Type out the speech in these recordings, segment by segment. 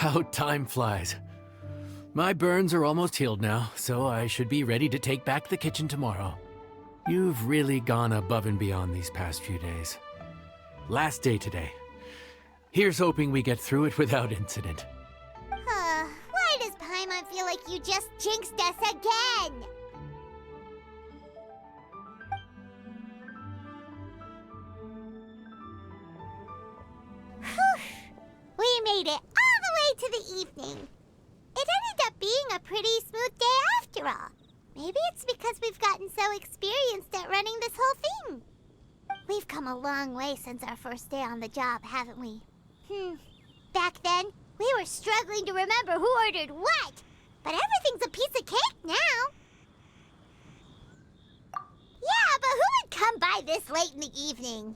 How time flies. My burns are almost healed now, so I should be ready to take back the kitchen tomorrow. You've really gone above and beyond these past few days. Last day today. Here's hoping we get through it without incident. Why does Paimon feel like you just jinxed us again? Whew. We made it all the way to the evening. It ended up being a pretty smooth day after all. Maybe it's because we've gotten so experienced at running this whole thing. We've come a long way since our first day on the job, haven't we? Back then, we were struggling to remember who ordered what, but everything's a piece of cake now. Yeah, but who would come by this late in the evening?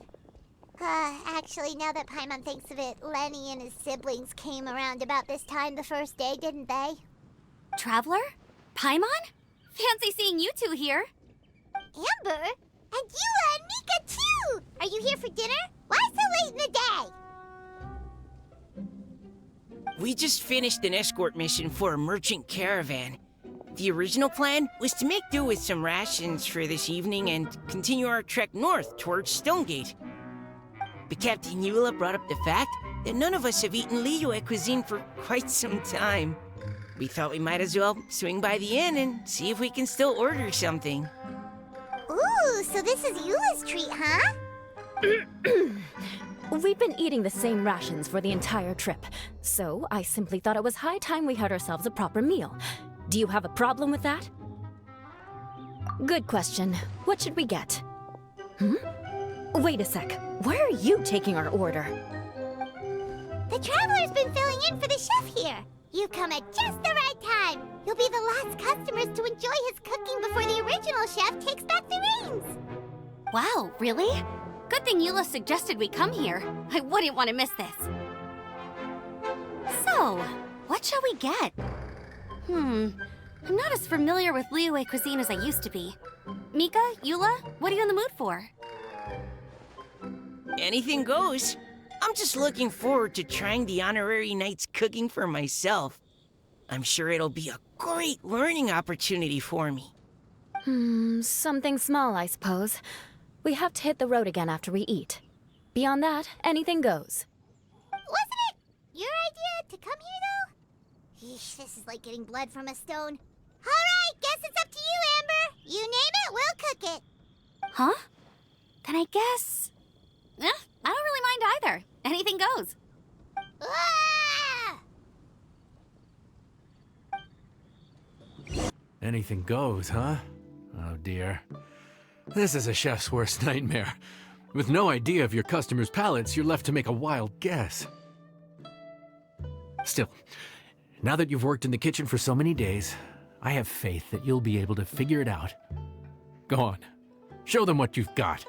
Actually, now that Paimon thinks of it, Lenny and his siblings came around about this time the first day, didn't they? Traveler? Paimon? Fancy seeing you two here. Amber? And Eula and Mika, too! Are you here for dinner? Why so late in the day? We just finished an escort mission for a merchant caravan. The original plan was to make do with some rations for this evening and continue our trek north towards Stonegate. But Captain Eula brought up the fact that none of us have eaten Liyue cuisine for quite some time. We thought we might as well swing by the inn and see if we can still order something. Ooh, so this is Eula's treat, huh? We've been eating the same rations for the entire trip, so I simply thought it was high time we had ourselves a proper meal. Do you have a problem with that? Good question. What should we get? Wait a sec. Where are you taking our order? The Traveler's been filling in for the chef here. You've come at just the right time. You'll be the last customers to enjoy his cooking before the original chef takes back the reins. Wow, really? Good thing Eula suggested we come here. I wouldn't want to miss this. So, what shall we get? I'm not as familiar with Liyue cuisine as I used to be. Mika, Eula, what are you in the mood for? Anything goes. I'm just looking forward to trying the honorary knight's cooking for myself. I'm sure it'll be a great learning opportunity for me. Something small, I suppose. We have to hit the road again after we eat. Beyond that, anything goes. Wasn't it your idea to come here, though? Eesh, this is like getting blood from a stone. All right, guess it's up to you, Amber. You name it, we'll cook it. Huh? Then I guess... I don't really mind either. Anything goes. Ah! Anything goes, huh? Oh dear. This is a chef's worst nightmare. With no idea of your customers' palates, you're left to make a wild guess. Still, now that you've worked in the kitchen for so many days, I have faith that you'll be able to figure it out. Go on. Show them what you've got.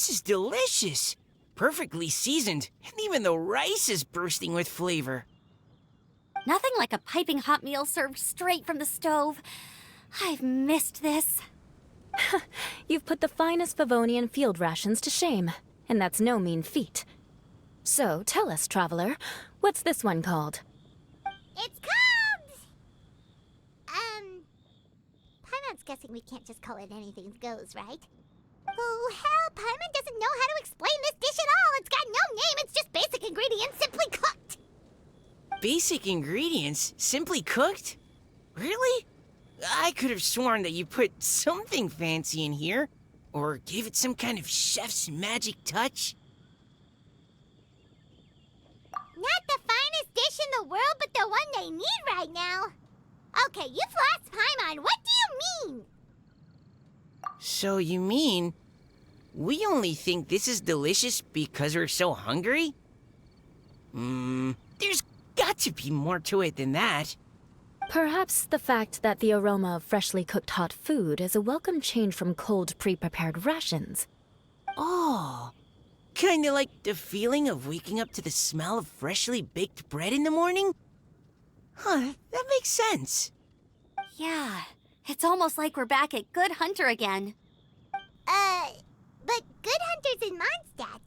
This is delicious. Perfectly seasoned, and even the rice is bursting with flavor. Nothing like a piping hot meal served straight from the stove. I've missed this. You've put the finest Favonian field rations to shame, and that's no mean feat. So, tell us, traveler, what's this one called? It's called... Paimon's guessing we can't just call it anything goes, right? Oh, hell, Paimon doesn't know how to explain this dish at all. It's got no name, it's just basic ingredients simply cooked. Basic ingredients, simply cooked? Really? I could have sworn that you put something fancy in here, or gave it some kind of chef's magic touch. Not the finest dish in the world, but the one they need right now. Okay, you've lost Paimon. What do you mean? So you mean we only think this is delicious because we're so hungry? There's got to be more to it than that. Perhaps the fact that the aroma of freshly cooked hot food is a welcome change from cold, pre-prepared rations. Oh, kinda like the feeling of waking up to the smell of freshly baked bread in the morning? Huh, that makes sense. Yeah, it's almost like we're back at Good Hunter again. But Good Hunter's in Mondstadt.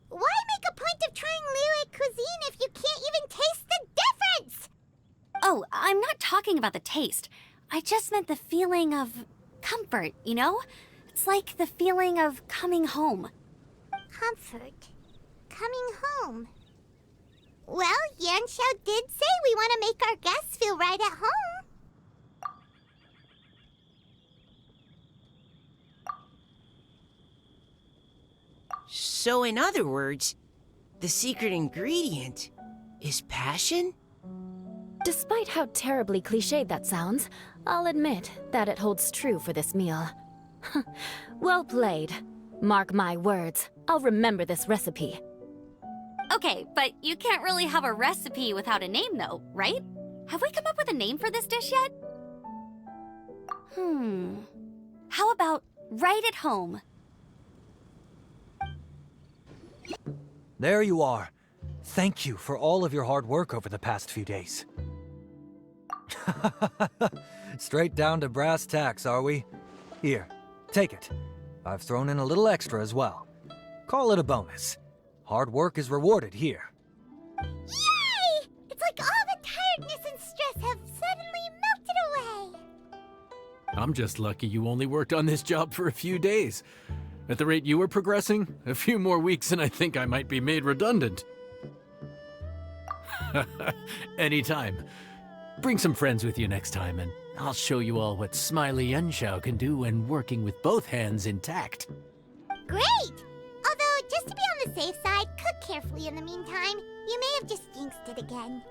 Why make a point of trying Liyue cuisine if you can't even taste the difference? Oh, I'm not talking about the taste. I just meant the feeling of comfort, you know? It's like the feeling of coming home. Comfort. Coming home. Well, Yanxiao did say we want to make our guests feel right at home. So in other words, the secret ingredient is passion? Despite how terribly cliched that sounds, I'll admit that it holds true for this meal. Well played. Mark my words, I'll remember this recipe. Okay, but you can't really have a recipe without a name though, right? Have we come up with a name for this dish yet? How about right at home? There you are. Thank you for all of your hard work over the past few days. Straight down to brass tacks, are we? Here, take it. I've thrown in a little extra as well. Call it a bonus. Hard work is rewarded here. Yay! It's like all the tiredness and stress have suddenly melted away. I'm just lucky you only worked on this job for a few days. At the rate you were progressing, a few more weeks and I think I might be made redundant. Anytime. Bring some friends with you next time and I'll show you all what Smiley Yanxiao can do when working with both hands intact. Great! Although, just to be on the safe side, cook carefully in the meantime. You may have just jinxed it again.